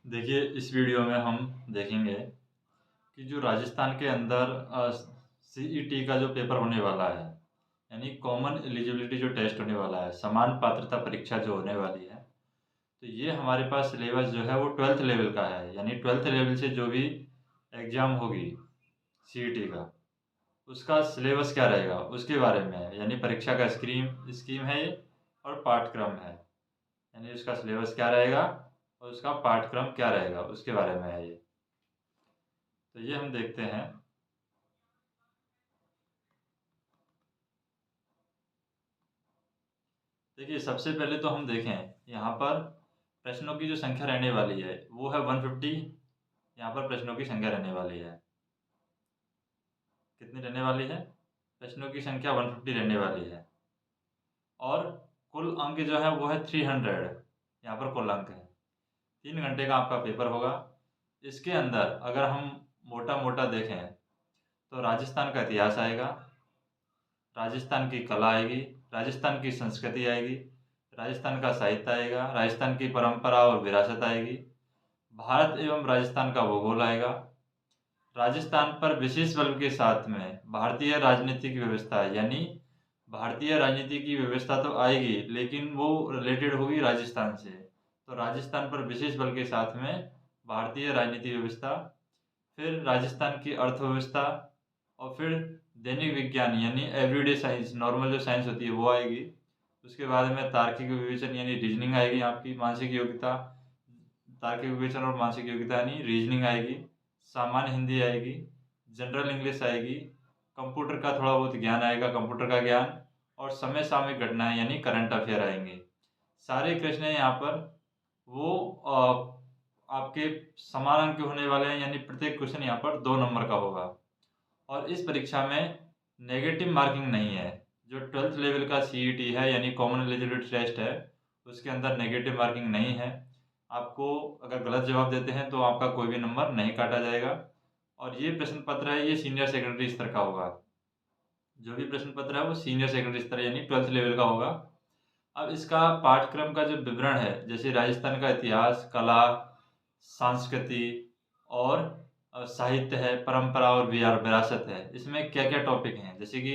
देखिए, इस वीडियो में हम देखेंगे कि जो राजस्थान के अंदर सीईटी का जो पेपर होने वाला है, यानी कॉमन एलिजिबिलिटी जो टेस्ट होने वाला है, समान पात्रता परीक्षा जो होने वाली है, तो ये हमारे पास सिलेबस जो है वो 12th लेवल का है। यानी 12th लेवल से जो भी एग्ज़ाम होगी सीईटी का, उसका सिलेबस क्या रहेगा, उसके बारे में है। यानी परीक्षा का स्कीम स्कीम है ये और पाठ्यक्रम है। यानी उसका सिलेबस क्या रहेगा और उसका पाठ्यक्रम क्या रहेगा, उसके बारे में है ये। तो ये हम देखते हैं। देखिए, सबसे पहले तो हम देखें यहाँ पर प्रश्नों की जो संख्या रहने वाली है वो है 150। यहाँ पर प्रश्नों की संख्या रहने वाली है, कितनी रहने वाली है? प्रश्नों की संख्या 150 रहने वाली है। और कुल अंक जो है वो है 300। यहाँ पर कुल अंक है। 3 घंटे का आपका पेपर होगा। इसके अंदर अगर हम मोटा मोटा देखें तो राजस्थान का इतिहास आएगा, राजस्थान की कला आएगी, राजस्थान की संस्कृति आएगी, राजस्थान का साहित्य आएगा, राजस्थान की परंपरा और विरासत आएगी, भारत एवं राजस्थान का भूगोल आएगा, राजस्थान पर विशेष बल के साथ में भारतीय राजनीतिक व्यवस्था, यानी भारतीय राजनीति की व्यवस्था तो आएगी लेकिन वो रिलेटेड होगी राजस्थान से। तो राजस्थान पर विशेष बल के साथ में भारतीय राजनीति व्यवस्था, फिर राजस्थान की अर्थव्यवस्था, और फिर दैनिक विज्ञान यानी एवरीडे साइंस, नॉर्मल जो साइंस होती है वो आएगी। उसके बाद में तार्किक विवेचन यानी रीजनिंग आएगी, आपकी मानसिक योग्यता, तार्किक विवेचन और मानसिक योग्यता यानी रीजनिंग आएगी, सामान्य हिंदी आएगी, जनरल इंग्लिश आएगी, कंप्यूटर का थोड़ा बहुत ज्ञान आएगा, कंप्यूटर का ज्ञान, और समय सामयिक घटनाएं यानी करंट अफेयर आएंगे। सारे प्रश्न यहाँ पर वो आपके समान अंक के होने वाले हैं, यानी प्रत्येक क्वेश्चन यहाँ पर 2 नंबर का होगा। और इस परीक्षा में नेगेटिव मार्किंग नहीं है। जो 12th लेवल का सीईटी है यानी कॉमन एलिजिबिलिटी टेस्ट है, उसके अंदर नेगेटिव मार्किंग नहीं है। आपको अगर गलत जवाब देते हैं तो आपका कोई भी नंबर नहीं काटा जाएगा। और ये प्रश्न पत्र है, ये सीनियर सेकेंडरी स्तर का होगा। जो भी प्रश्न पत्र है वो सीनियर सेकेंडरी स्तर यानी 12th लेवल का होगा। अब इसका पाठ्यक्रम का जो विवरण है, जैसे राजस्थान का इतिहास, कला, संस्कृति और साहित्य है, परंपरा और विरासत है। इसमें क्या क्या टॉपिक हैं, जैसे कि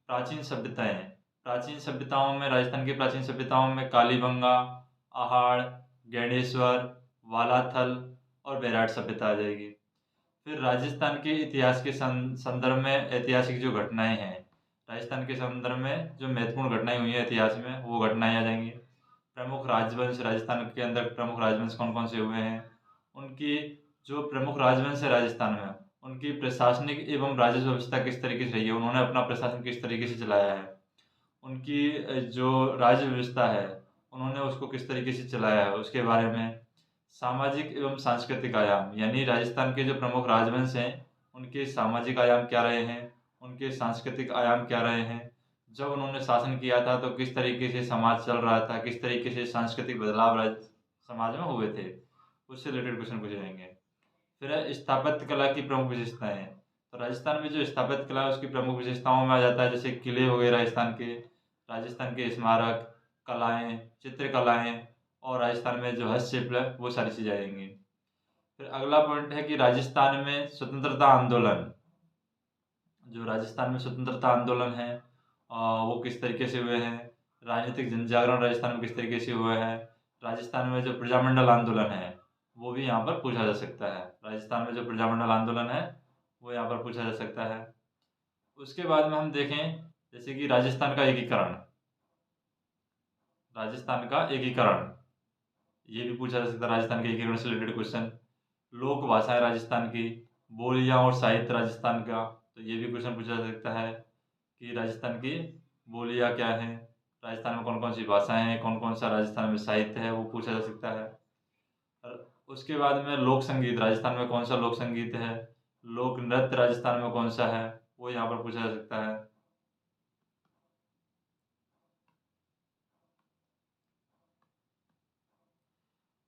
प्राचीन सभ्यताएं। प्राचीन सभ्यताओं में, राजस्थान की प्राचीन सभ्यताओं में कालीबंगा, आहाड़, गणेश्वर, वालाथल और बेराट सभ्यता आ जाएगी। फिर राजस्थान के इतिहास के संदर्भ में ऐतिहासिक जो घटनाएं हैं, राजस्थान के संदर्भ में जो महत्वपूर्ण घटनाएं हुई हैं इतिहास में, वो घटनाएं आ जाएंगी। प्रमुख राजवंश, राजस्थान के अंदर प्रमुख राजवंश कौन कौन से हुए हैं, उनकी जो प्रमुख राजवंश है राजस्थान में, उनकी प्रशासनिक एवं राजस्व व्यवस्था किस तरीके से रही है, उन्होंने अपना प्रशासन किस तरीके से चलाया है, उनकी जो राज्य व्यवस्था है उन्होंने उसको किस तरीके से चलाया है, उसके बारे में। सामाजिक एवं सांस्कृतिक आयाम, यानी राजस्थान के जो प्रमुख राजवंश हैं उनके सामाजिक आयाम क्या रहे हैं, उनके सांस्कृतिक आयाम क्या रहे हैं, जब उन्होंने शासन किया था तो किस तरीके से समाज चल रहा था, किस तरीके से सांस्कृतिक बदलाव समाज में हुए थे, उससे रिलेटेड क्वेश्चन पूछे जाएंगे। फिर है स्थापत्य कला की प्रमुख विशेषताएं। तो राजस्थान में जो स्थापत्य कला है उसकी प्रमुख विशेषताओं में आ जाता है, जैसे किले हो गए राजस्थान के स्मारक, कलाएं, चित्रकलाएं, और राजस्थान में जो हस्तशिल्प है वो सारी चीज़ें आएंगी। फिर अगला पॉइंट है कि राजस्थान में स्वतंत्रता आंदोलन, जो राजस्थान में स्वतंत्रता आंदोलन है वो किस तरीके से हुए हैं, राजनीतिक जन जागरण राजस्थान में किस तरीके से हुआ है, राजस्थान में जो प्रजामंडल आंदोलन है वो भी यहाँ पर पूछा जा सकता है। राजस्थान में जो प्रजामंडल आंदोलन है वो यहाँ पर पूछा जा सकता है। उसके बाद में हम देखें जैसे कि राजस्थान का एकीकरण, राजस्थान का एकीकरण, ये भी पूछा जा सकता है, राजस्थान के एकीकरण से रिलेटेड क्वेश्चन। लोक भाषाएं राजस्थान की, बोलियां और साहित्य राजस्थान का, तो ये भी क्वेश्चन पूछा जा सकता है कि राजस्थान की बोलियां क्या हैं, राजस्थान में कौन कौन सी भाषाएं हैं, कौन कौन सा राजस्थान में साहित्य है, वो पूछा जा सकता है। और उसके बाद में लोक संगीत, राजस्थान में कौन सा लोक संगीत है, लोक नृत्य राजस्थान में कौन सा है, वो यहाँ पर पूछा जा सकता है।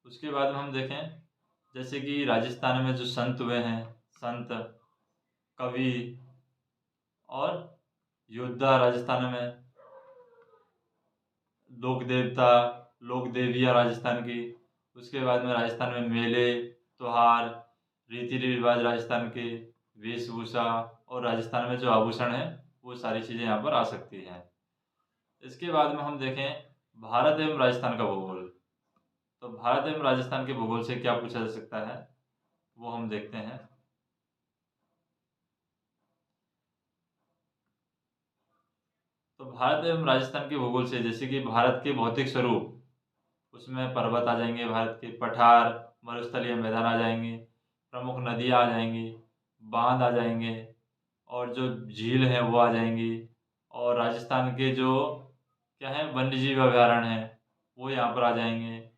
उसके बाद में हम देखें जैसे कि राजस्थान में जो संत हुए हैं, संत, कवि और योद्धा, राजस्थान में लोक देवता, लोक देवियाँ राजस्थान की, उसके बाद में राजस्थान में मेले, त्योहार, रीति रिवाज राजस्थान के, वेशभूषा और राजस्थान में जो आभूषण हैं, वो सारी चीज़ें यहाँ पर आ सकती हैं। इसके बाद में हम देखें भारत एवं राजस्थान का भूगोल। तो भारत एवं राजस्थान के भूगोल से क्या पूछा जा सकता है, वो हम देखते हैं। तो भारत एवं राजस्थान के भूगोल से जैसे कि भारत के भौतिक स्वरूप, उसमें पर्वत आ जाएंगे, भारत के पठार, मरुस्थलीय मैदान आ जाएंगे, प्रमुख नदियाँ आ जाएंगी, बांध आ जाएंगे और जो झील है वो आ जाएंगी। और राजस्थान के जो क्या है वन्यजीव अभयारण्य हैं, वो यहाँ पर आ जाएंगे।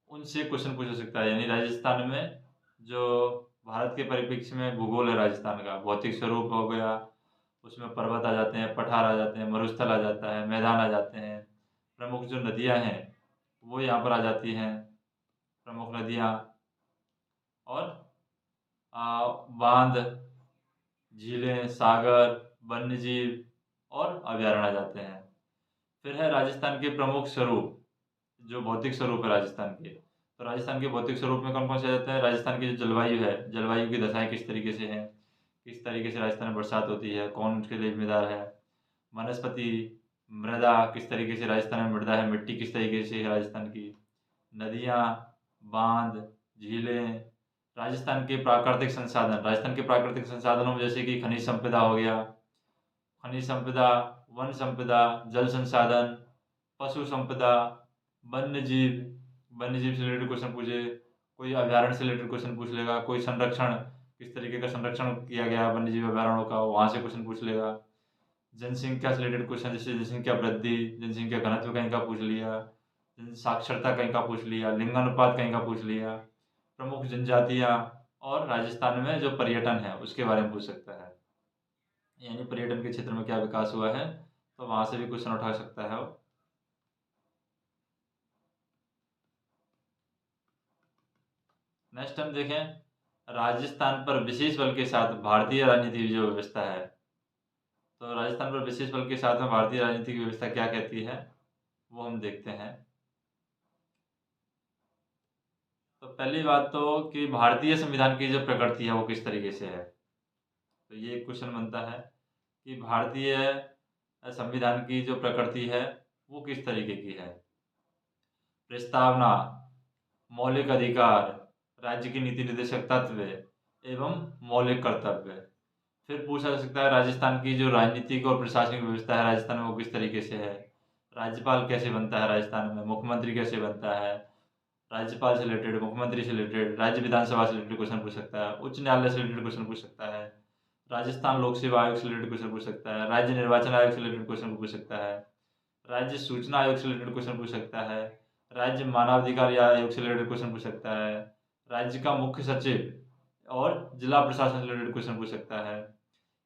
उनसे क्वेश्चन पूछा सकता है, यानी राजस्थान में जो भारत के परिप्रेक्ष्य में भूगोल है राजस्थान का, भौतिक स्वरूप हो गया, उसमें पर्वत आ जाते हैं, पठार आ जाते हैं, मरुस्थल आ जाता है, मैदान आ जाते हैं, प्रमुख जो नदियाँ हैं वो यहाँ पर आ जाती हैं, प्रमुख नदियाँ और बांध, झीलें, सागर, वन्यजीव और अभयारण्य आ जाते हैं। फिर है राजस्थान के प्रमुख स्वरूप, जो भौतिक स्वरूप है राजस्थान के। तो राजस्थान के भौतिक स्वरूप में कौन-कौन से आ जाते हैं? राजस्थान की जो जलवायु है, जलवायु की दशाएँ किस तरीके से हैं, किस तरीके से राजस्थान में बरसात होती है, कौन उसके लिए ज़िम्मेदार है? वनस्पति, मृदा किस तरीके से राजस्थान में मृदा है, मिट्टी किस तरीके से है राजस्थान की, नदियाँ, बांध, झीलें, राजस्थान के प्राकृतिक संसाधन। राजस्थान के प्राकृतिक संसाधनों में जैसे कि खनिज संपदा हो गया, खनिज संपदा, वन संपदा, जल संसाधन, पशु संपदा, वन्यजीव, वन्यजीव से रिलेटेड क्वेश्चन पूछे, कोई अभयारण्य से रिलेटेड क्वेश्चन पूछ लेगा, कोई संरक्षण, किस तरीके का संरक्षण किया गया है वन्यजीव अभयारण्यों का, वहाँ से क्वेश्चन पूछ लेगा। जनसंख्या से रिलेटेड क्वेश्चन, जैसे जनसंख्या वृद्धि, जनसंख्या घनत्व कहीं का पूछ लिया, जन साक्षरता कहीं का पूछ लिया, लिंगानुपात कहीं का पूछ लिया, प्रमुख जनजातियाँ और राजस्थान में जो पर्यटन है उसके बारे में पूछ सकता है, यानी पर्यटन के क्षेत्र में क्या विकास हुआ है, तो वहाँ से भी क्वेश्चन उठा सकता है वो। नेक्स्ट हम देखें राजस्थान पर विशेष बल के साथ भारतीय राजनीतिक जो व्यवस्था है। तो राजस्थान पर विशेष बल के साथ में भारतीय राजनीतिक व्यवस्था क्या कहती है, वो हम देखते हैं। तो पहली बात तो कि भारतीय संविधान की जो प्रकृति है वो किस तरीके से है। तो ये एक क्वेश्चन बनता है कि भारतीय संविधान की जो प्रकृति है वो किस तरीके की है। प्रस्तावना, मौलिक अधिकार, राज्य की नीति निर्देशक तत्व एवं मौलिक कर्तव्य। फिर पूछा जा सकता है राजस्थान की जो राजनीतिक और प्रशासनिक व्यवस्था है राजस्थान में वो किस तरीके से है। राज्यपाल कैसे बनता है राजस्थान में, मुख्यमंत्री कैसे बनता है, राज्यपाल से रिलेटेड, मुख्यमंत्री से रिलेटेड, राज्य विधानसभा से रिलेटेड क्वेश्चन पूछ सकता है, उच्च न्यायालय से रिलेटेड क्वेश्चन पूछ सकता है, राजस्थान लोक सेवा आयोग से रिलेटेड क्वेश्चन पूछ सकता है, राज्य निर्वाचन आयोग से रिलेटेड क्वेश्चन पूछ सकता है, राज्य सूचना आयोग से रिलेटेड क्वेश्चन पूछ सकता है, राज्य मानवाधिकार आयोग से रिलेटेड क्वेश्चन पूछ सकता है, राज्य का मुख्य सचिव और जिला प्रशासन से रिलेटेड क्वेश्चन पूछ सकता है,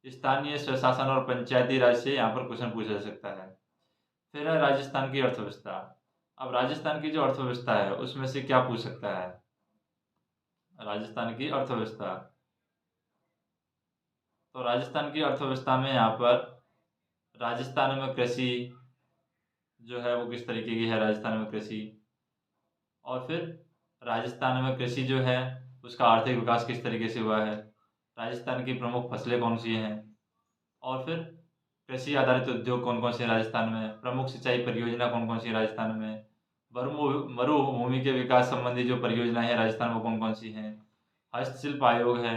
स्थानीय स्वशासन और पंचायती राज से यहाँ पर क्वेश्चन पूछा जा सकता है। फिर है राजस्थान की अर्थव्यवस्था। अब राजस्थान की जो अर्थव्यवस्था है उसमें से क्या पूछ सकता है, राजस्थान की अर्थव्यवस्था। तो राजस्थान की अर्थव्यवस्था में यहाँ पर राजस्थान में कृषि जो है वो किस तरीके की है, राजस्थान में कृषि, और फिर राजस्थान में कृषि जो है उसका आर्थिक विकास किस तरीके से हुआ है, राजस्थान की प्रमुख फसलें कौन सी हैं, और फिर कृषि आधारित उद्योग कौन कौन से हैं राजस्थान में, प्रमुख सिंचाई परियोजना कौन कौन सी है राजस्थान में, मरुभूमि के विकास संबंधी जो परियोजनाएं हैं राजस्थान में कौन कौन सी हैं, हस्तशिल्प आयोग है,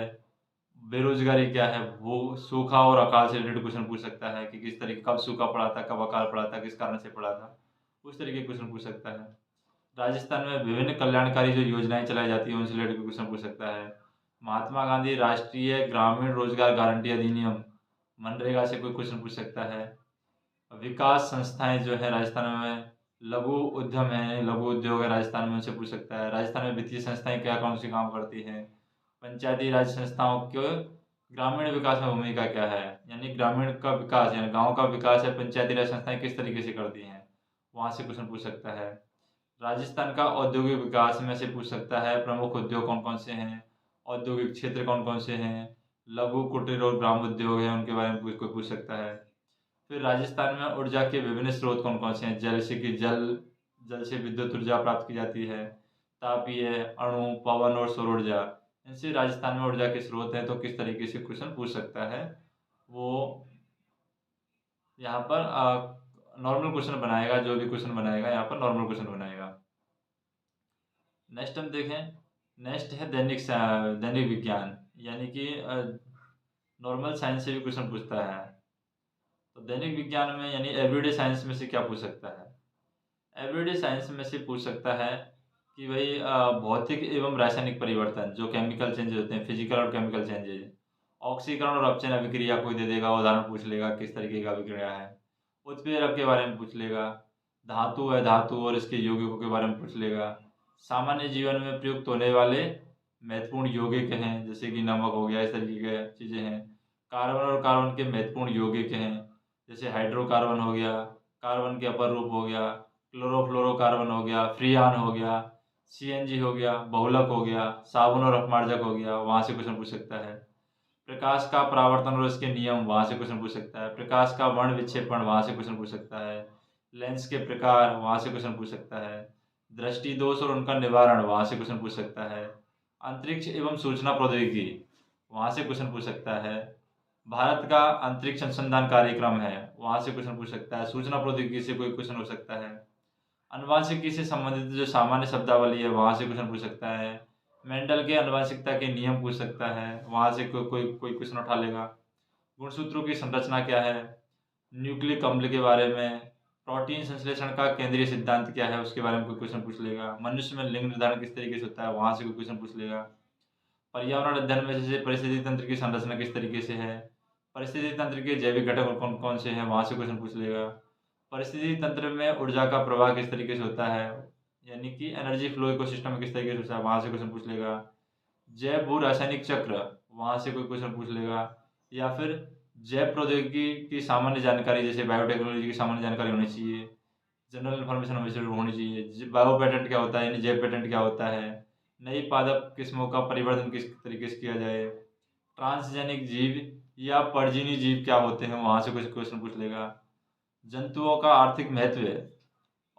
बेरोजगारी क्या है, वो सूखा और अकाल से रिलेटेड क्वेश्चन पूछ सकता है कि किस तरीके, कब सूखा पड़ा था, कब अकाल पड़ा था, किस कारण से पड़ा था, उस तरीके के क्वेश्चन पूछ सकता है। राजस्थान में विभिन्न कल्याणकारी जो योजनाएं चलाई जाती हैं उनसे रिलेटेड क्वेश्चन पूछ सकता है। महात्मा गांधी राष्ट्रीय ग्रामीण रोजगार गारंटी अधिनियम मनरेगा से कोई क्वेश्चन पूछ सकता है। विकास संस्थाएं जो है राजस्थान में, लघु उद्यम है, लघु उद्योग है राजस्थान में, उनसे पूछ सकता है। राजस्थान में वित्तीय संस्थाएं क्या कौन सी काम करती हैं। पंचायती राज संस्थाओं के ग्रामीण विकास में भूमिका क्या है, यानी ग्रामीण का विकास यानी गांव का विकास है, पंचायती राज संस्थाएं किस तरीके से करती हैं, वहाँ से क्वेश्चन पूछ सकता है। राजस्थान का औद्योगिक विकास में से पूछ सकता है, प्रमुख उद्योग कौन कौन से हैं, औद्योगिक क्षेत्र कौन कौन से हैं, लघु कुटीर और ग्राम उद्योग हैं उनके बारे में कोई पूछ सकता है। फिर राजस्थान में ऊर्जा के विभिन्न स्रोत कौन कौन से हैं, जल से विद्युत ऊर्जा प्राप्त की जाती है, तापीय, अणु, पवन और सौर ऊर्जा, इनसे राजस्थान में ऊर्जा के स्रोत हैं, तो किस तरीके से क्वेश्चन पूछ सकता है वो यहाँ पर नॉर्मल क्वेश्चन बनाएगा। जो भी क्वेश्चन बनाएगा यहाँ पर नॉर्मल क्वेश्चन बनाएगा। नेक्स्ट हम देखें, नेक्स्ट है दैनिक विज्ञान, यानी कि नॉर्मल साइंस से भी क्वेश्चन पूछता है। तो दैनिक विज्ञान में यानी एवरीडे साइंस में से क्या पूछ सकता है? एवरीडे साइंस में से पूछ सकता है कि भाई भौतिक एवं रासायनिक परिवर्तन, जो केमिकल चेंजेज होते हैं, फिजिकल और केमिकल चेंजेज, ऑक्सीकरण और अपचयन अभिक्रिया कोई दे देगा, उदाहरण पूछ लेगा किस तरीके का अभिक्रिया है। उत्प्रेरक के बारे में पूछ लेगा। धातु है धातु और इसके यौगिकों के बारे में पूछ लेगा। सामान्य जीवन में प्रयुक्त होने वाले महत्वपूर्ण यौगिक हैं, जैसे कि नमक हो गया, इस तरीके की चीज़ें हैं। कार्बन और कार्बन के महत्वपूर्ण यौगिक हैं, जैसे हाइड्रोकार्बन हो गया, कार्बन के अपर रूप हो गया, क्लोरोफ्लोरोकार्बन हो गया, फ्रीऑन हो गया, सीएनजी हो गया, बहुलक हो गया, साबुन और अपमार्जक हो गया, वहाँ से क्वेश्चन पूछ सकता है। प्रकाश का परावर्तन और उसके नियम, वहाँ से क्वेश्चन पूछ सकता है। प्रकाश का वर्ण विक्षेपण, वहाँ से क्वेश्चन पूछ सकता है। लेंस के प्रकार, वहाँ से क्वेश्चन पूछ सकता है। दृष्टि दोष और उनका निवारण, वहाँ से क्वेश्चन पूछ सकता है। अंतरिक्ष एवं सूचना प्रौद्योगिकी, वहाँ से क्वेश्चन पूछ सकता है। भारत का अंतरिक्ष अनुसंधान कार्यक्रम है, वहाँ से क्वेश्चन पूछ सकता है। सूचना प्रौद्योगिकी से कोई क्वेश्चन हो सकता है। आनुवंशिकी से संबंधित जो सामान्य शब्दावली है, वहाँ से क्वेश्चन पूछ सकता है। मेंडल के आनुवंशिकता के नियम पूछ सकता है, वहाँ से कोई क्वेश्चन उठा लेगा। गुणसूत्रों की संरचना क्या है, न्यूक्लिक अम्ल के बारे में, प्रोटीन संश्लेषण का केंद्रीय सिद्धांत क्या है, उसके बारे में कोई क्वेश्चन पूछ लेगा। मनुष्य में लिंग निर्धारण किस तरीके से होता है, वहाँ से कोई क्वेश्चन पूछ लेगा। पर्यावरण अध्ययन में जैसे परिस्थिति तंत्र की संरचना किस तरीके से है, परिस्थिति तंत्र के जैविक घटक कौन कौन से हैं, वहाँ से क्वेश्चन पूछ लेगा। परिस्थिति तंत्र में ऊर्जा का प्रवाह किस तरीके से होता है, यानी कि एनर्जी फ्लो इकोसिस्टम में किस तरीके से होता है, वहाँ से क्वेश्चन पूछ लेगा। जैव भू रासायनिक चक्र, वहाँ से कोई क्वेश्चन पूछ लेगा। या फिर जैव प्रौद्योगिकी की सामान्य जानकारी, जैसे बायोटेक्नोलॉजी की सामान्य जानकारी होनी चाहिए, जनरल इन्फॉर्मेशन हमेशा होनी चाहिए। बायो पेटेंट क्या होता है, यानी जैव पेटेंट क्या होता है, नई पादप किस्मों का परिवर्धन किस तरीके से किया जाए, ट्रांसजेनिक जीव या परजीवी जीव क्या होते हैं, वहाँ से कुछ क्वेश्चन पूछ लेगा। जंतुओं का आर्थिक महत्व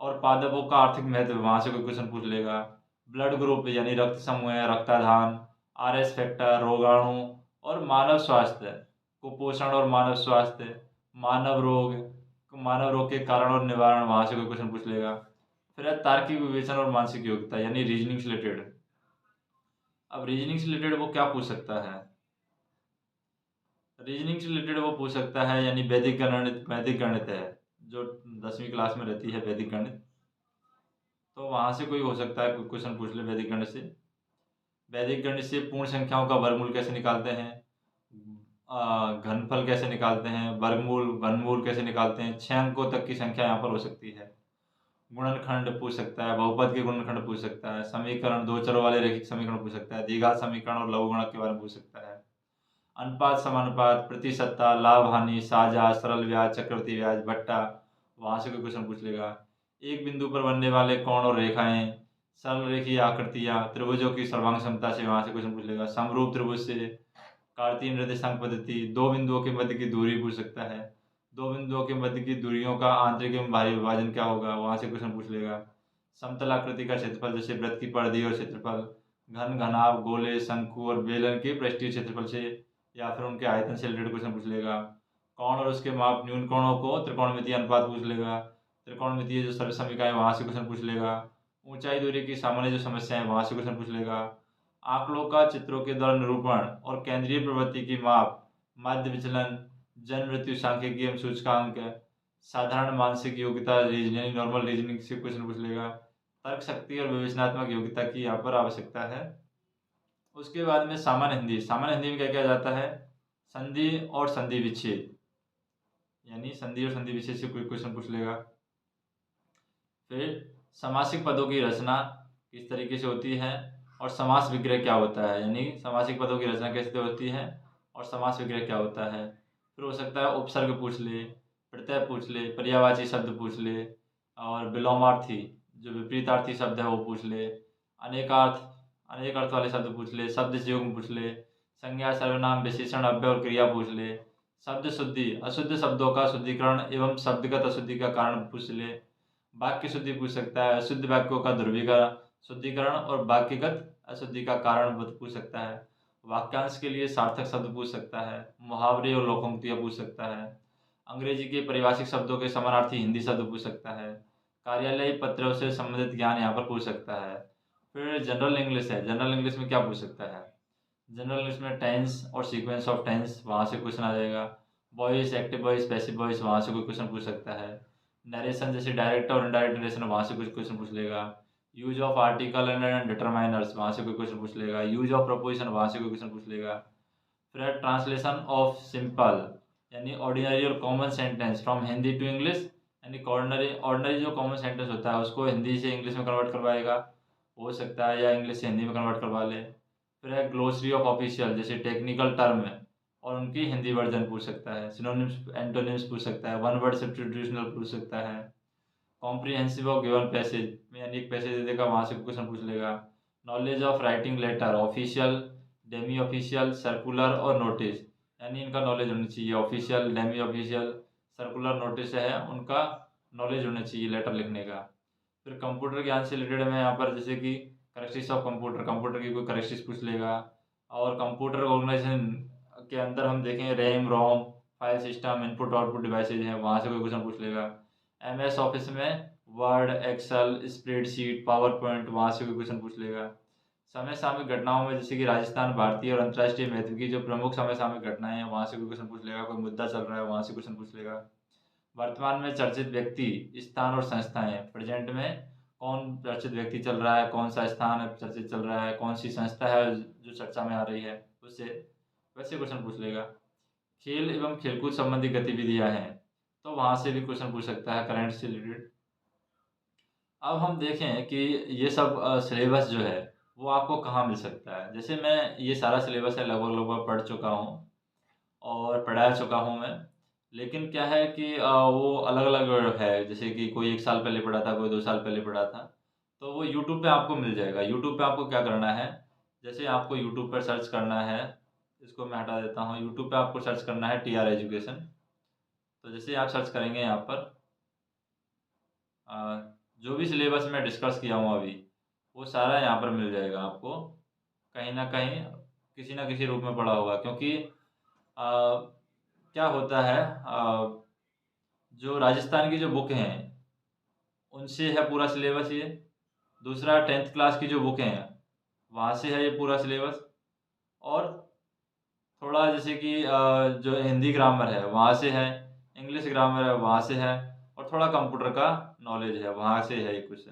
और पादपों का आर्थिक महत्व, वहाँ से कोई क्वेश्चन पूछ लेगा। ब्लड ग्रुप यानी रक्त समूह है, रक्ताधान, आरएस फैक्टर, रोगाणु और मानव स्वास्थ्य, कुपोषण और मानव स्वास्थ्य, मानव रोग के कारण और निवारण, वहाँ से कोई क्वेश्चन पूछ लेगा। फिर है तार्किक विवेचन और मानसिक योग्यता, यानी रीजनिंग से रिलेटेड। अब रीजनिंग से रिलेटेड वो क्या पूछ सकता है, रीजनिंग से रिलेटेड वो पूछ सकता है, यानी वैदिक गणित है, जो 10वीं क्लास में रहती है वैदिक गणित, तो वहाँ से कोई हो सकता है, कोई क्वेश्चन पूछ ले वैदिक गणित से। वैदिक गणित से पूर्ण संख्याओं का वर्गमूल कैसे निकालते हैं, घनफल कैसे निकालते हैं, वर्गमूल घनमूल कैसे निकालते हैं, 6 अंकों तक की संख्या यहाँ पर हो सकती है। गुणनखंड पूछ सकता है, बहुपद के गुणनखंड पूछ सकता है, समीकरण, दो चरों वाले रैखिक समीकरण पूछ सकता है, द्विघात समीकरण और लघुगणक के बारे में पूछ सकता है। अनुपात, समानुपात, प्रतिशतता, लाभ हानि, साझा, सरल ब्याज, चक्रवृद्धि ब्याज, भट्टा, वहाँ से कोई क्वेश्चन पूछ लेगा। एक बिंदु पर बनने वाले कोण और रेखाएं, सरल रेखीय आकृतियाँ, त्रिभुजों की सर्वांग क्षमता से, वहाँ से क्वेश्चन पूछ लेगा। समरूप त्रिभुज से, कार्तीय निर्देशांक पद्धति, दो बिंदुओं के मध्य की दूरी पूछ सकता है। दो बिंदुओं के मध्य की दूरियों का आंतरिक एवं बाहरी विभाजन क्या होगा, वहाँ से क्वेश्चन पूछ लेगा। समतलाकृति का क्षेत्रफल, जैसे वृत्त की परिधि और क्षेत्रफल, घन, घनाभ, गोले, शंकु और बेलन के पृष्ठीय क्षेत्रफल से या फिर उनके आयतन से रिलेटेड क्वेश्चन पूछ लेगा। कोण और उसके माप, न्यून कोणों को त्रिकोणमितीय अनुपात पूछ लेगा। त्रिकोणमितीय जो सर्व समीकरण, वहाँ से क्वेश्चन पूछ लेगा। ऊंचाई दूरी की सामान्य जो समस्या है, वहाँ से क्वेश्चन पूछ लेगा। आंकड़ों का चित्रों के द्वारा निरूपण और केंद्रीय प्रवृत्ति की माप, माध्य विचलन, जन्म मृत्यु सांख्यिकी एवं सूचकांक, साधारण मानसिक योग्यता, रीजनिंग, नॉर्मल रीजनिंग से क्वेश्चन पूछ लेगा। तर्क शक्ति और विवेचनात्मक योग्यता की यहाँ पर आवश्यकता है। उसके बाद में सामान्य हिंदी, सामान्य हिंदी में क्या किया जाता है, संधि और संधि विच्छेद, यानी संधि और संधि विच्छेद से कोई क्वेश्चन पूछ लेगा। फिर समासिक पदों की रचना किस तरीके से होती है और समास विग्रह क्या होता है, यानी समासिक पदों की रचना कैसे होती है और समास विग्रह क्या होता है। फिर हो सकता है उपसर्ग पूछ ले, प्रत्यय पूछ ले, पर्यायवाची शब्द पूछ ले, और विलोमार्थी जो विपरीतार्थी शब्द है वो पूछ ले, अनेक अर्थ वाले शब्द पूछ ले, शब्द संयोग पूछ ले, संज्ञा, सर्वनाम, विशेषण, अव्यय और क्रिया पूछ ले, शब्द शुद्धि, अशुद्ध शब्दों का शुद्धिकरण एवं शब्दगत अशुद्धि का कारण पूछ ले, वाक्य शुद्धि पूछ सकता है, अशुद्ध वाक्यों का शुद्धिकरण और वाक्यगत अशुद्धि का कारण पूछ सकता है। वाक्यांश के लिए सार्थक शब्द पूछ सकता है। मुहावरे और लोकोक्तियाँ पूछ सकता है। अंग्रेजी के पारिभाषिक शब्दों के समानार्थी हिंदी शब्द पूछ सकता है। कार्यालयीय पत्रों से संबंधित ज्ञान यहाँ पर पूछ सकता है। फिर जनरल इंग्लिश है। जनरल इंग्लिश में क्या पूछ सकता है? जनरल इंग्लिश में टेंस और सीक्वेंस ऑफ टेंस, वहाँ से क्वेश्चन आ जाएगा। Voice, active voice, passive voice, वहाँ से कोई क्वेश्चन पूछ सकता है। नरेशन जैसे डायरेक्ट और इनडायरेक्ट नरेशन, वहाँ से कुछ क्वेश्चन पूछ लेगा। Use of article and determiners, वहाँ से कोई क्वेश्चन पूछ लेगा। यूज ऑफ प्रपोजिशन, वहाँ से कोई क्वेश्चन पूछ लेगा। फिर ट्रांसलेशन ऑफ सिंपल यानी ऑर्डिनरी और common sentence from Hindi to English, यानी ऑर्डिनरी ऑर्डिनरी जो कॉमन सेंटेंस होता है उसको हिंदी से इंग्लिश में कन्वर्ट करवाएगा, हो सकता है, या इंग्लिश से हिंदी में कन्वर्ट करवा ले। फिर है ग्लोसरी ऑफ ऑफिशियल, जैसे टेक्निकल टर्म है और उनकी हिंदी वर्जन पूछ सकता है। सिनोनिम्स, एंटोनिम्स पूछ सकता है। वन वर्ड सब्स्टिट्यूशनल पूछ सकता है। कॉम्प्रिहेंसिव ऑफ गिवन पैसेज में, यानी एक पैसेज दे देगा, वहाँ से क्वेश्चन पूछ लेगा। Knowledge of writing letter, official, demi official, circular और नोटिस, यानी इनका नॉलेज होनी चाहिए। Official, demi official, circular, notice है, उनका नॉलेज होना चाहिए लेटर लिखने का। फिर कंप्यूटर ज्ञान से रिलेटेड में यहाँ पर जैसे कि करेक्टरिस्टिक्स ऑफ कंप्यूटर, कंप्यूटर की कोई करेक्टरिस्टिक्स पूछ लेगा। और कंप्यूटर ऑर्गेनाइजेशन के अंदर हम देखें RAM, ROM, file system, input output devices हैं, वहाँ से कोई क्वेश्चन पूछ लेगा। MS ऑफिस में Word, Excel, spreadsheet, PowerPoint, वहाँ से कोई क्वेश्चन पूछ लेगा। समसामयिक घटनाओं में जैसे कि राजस्थान, भारतीय और अंतर्राष्ट्रीय महत्व की जो प्रमुख समसामयिक घटनाएं हैं, वहाँ से कोई क्वेश्चन पूछ लेगा। कोई मुद्दा चल रहा है, वहाँ से क्वेश्चन पूछ लेगा। वर्तमान में चर्चित व्यक्ति, स्थान और संस्थाएं, प्रेजेंट में कौन चर्चित व्यक्ति चल रहा है, कौन सा स्थान चर्चित चल रहा है, कौन सी संस्था है जो चर्चा में आ रही है, उससे वैसे क्वेश्चन पूछ लेगा। खेल एवं खेलकूद संबंधी गतिविधियां हैं, तो वहाँ से भी क्वेश्चन पूछ सकता है करंट से रिलेटेड। अब हम देखें कि ये सब सिलेबस जो है वो आपको कहाँ मिल सकता है। जैसे मैं ये सारा सिलेबस है लगभग लगभग पढ़ चुका हूँ और पढ़ा चुका हूँ मैं। लेकिन क्या है कि वो अलग-अलग है, जैसे कि कोई 1 साल पहले पढ़ा था, कोई 2 साल पहले पढ़ा था। तो वो यूट्यूब पे आपको मिल जाएगा। यूट्यूब पे आपको क्या करना है, जैसे आपको यूट्यूब पर सर्च करना है, इसको मैं हटा देता हूँ। यूट्यूब पे आपको सर्च करना है TR एजुकेशन। तो जैसे आप सर्च करेंगे यहाँ पर जो भी सिलेबस मैं डिस्कस किया हूँ अभी, वो सारा यहाँ पर मिल जाएगा आपको। कहीं न कहीं, किसी न किसी रूप में पढ़ा होगा, क्योंकि क्या होता है, जो राजस्थान की जो बुक हैं उनसे है पूरा सिलेबस ये। दूसरा 10th क्लास की जो बुकें हैं वहाँ से है ये पूरा सिलेबस। और थोड़ा जैसे कि जो हिंदी ग्रामर है वहाँ से है, इंग्लिश ग्रामर है वहाँ से है, और थोड़ा कंप्यूटर का नॉलेज है वहाँ से है ये क्वेश्चन,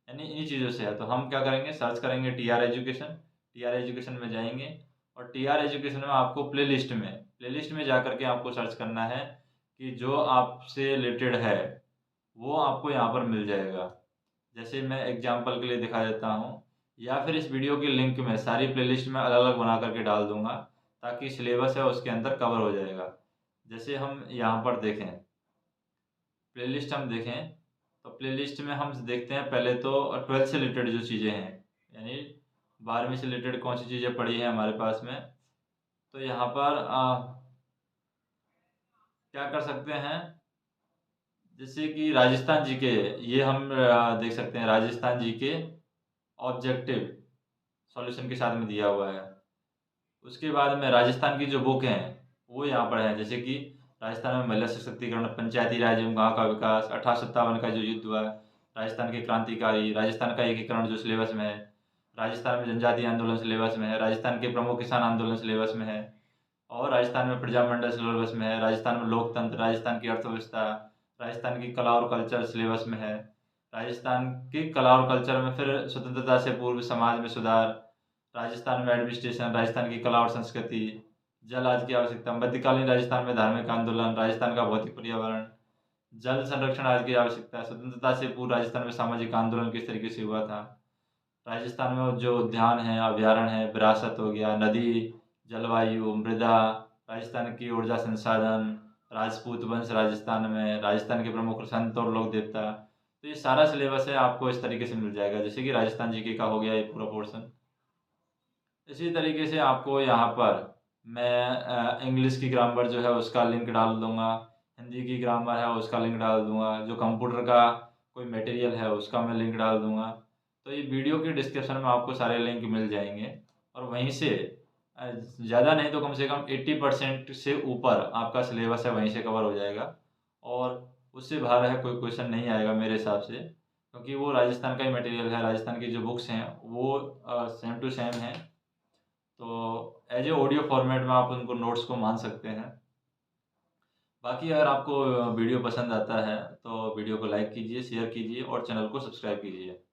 यानी इन्हीं चीज़ों से है। तो हम क्या करेंगे, सर्च करेंगे TR एजुकेशन। TR एजुकेशन में जाएंगे और TR एजुकेशन में आपको प्लेलिस्ट में जा करके आपको सर्च करना है कि जो आपसे रिलेटेड है वो आपको यहाँ पर मिल जाएगा। जैसे मैं एग्जांपल के लिए दिखा देता हूँ, या फिर इस वीडियो के लिंक में सारी प्लेलिस्ट में अलग अलग बना करके डाल दूंगा, ताकि सिलेबस है उसके अंदर कवर हो जाएगा। जैसे हम यहाँ पर देखें, प्लेलिस्ट हम देखें, तो प्लेलिस्ट में हम देखते हैं पहले तो 12th से रिलेटेड जो चीज़ें हैं, यानी 12वीं से रिलेटेड कौन सी चीज़ें पड़ी हैं हमारे पास में। तो यहाँ पर क्या कर सकते हैं, जैसे कि राजस्थान जीके, ये हम देख सकते हैं राजस्थान जीके ऑब्जेक्टिव सॉल्यूशन के साथ में दिया हुआ है। उसके बाद में राजस्थान की जो बुक हैं वो यहाँ पर है, जैसे कि राजस्थान में महिला सशक्तिकरण, पंचायती राज एवं गाँव का विकास, 1857 का जो युद्ध हुआ, राजस्थान के क्रांतिकारी, राजस्थान का एकीकरण जो सिलेबस में है, राजस्थान में जनजातीय आंदोलन सिलेबस में है, राजस्थान के प्रमुख किसान आंदोलन सिलेबस में है, और राजस्थान में प्रजामंडल सिलेबस में है, राजस्थान में लोकतंत्र, राजस्थान की अर्थव्यवस्था, राजस्थान की कला और कल्चर सिलेबस में है, राजस्थान की कला और कल्चर में फिर स्वतंत्रता से पूर्व समाज में सुधार, राजस्थान में एडमिनिस्ट्रेशन, राजस्थान की कला और संस्कृति, जल आज की आवश्यकता, मध्यकालीन राजस्थान में धार्मिक आंदोलन, राजस्थान का भौतिक पर्यावरण, जल संरक्षण आज की आवश्यकता, स्वतंत्रता से पूर्व राजस्थान में सामाजिक आंदोलन किस तरीके से हुआ था, राजस्थान में जो उद्यान है, अभ्यारण्य है, विरासत हो गया, नदी, जलवायु, मृदा, राजस्थान की ऊर्जा संसाधन, राजपूत वंश राजस्थान में, राजस्थान के प्रमुख संत और लोक देवता। तो ये सारा सिलेबस है आपको इस तरीके से मिल जाएगा, जैसे कि राजस्थान जीके का हो गया ये पूरा पोर्शन। इसी तरीके से आपको यहाँ पर मैं इंग्लिश की ग्रामर जो है उसका लिंक डाल दूंगा, हिंदी की ग्रामर है उसका लिंक डाल दूंगा, जो कंप्यूटर का कोई मटेरियल है उसका मैं लिंक डाल दूंगा। तो ये वीडियो के डिस्क्रिप्शन में आपको सारे लिंक मिल जाएंगे और वहीं से ज़्यादा नहीं तो कम से कम 80% से ऊपर आपका सिलेबस है वहीं से कवर हो जाएगा और उससे बाहर है कोई क्वेश्चन नहीं आएगा मेरे हिसाब से, क्योंकि वो राजस्थान का ही मटेरियल है। राजस्थान की जो बुक्स हैं वो सेम टू सेम हैं, तो एज ए ऑडियो फॉर्मेट में आप उनको नोट्स को मान सकते हैं। बाकी अगर आपको वीडियो पसंद आता है तो वीडियो को लाइक कीजिए, शेयर कीजिए और चैनल को सब्सक्राइब कीजिए।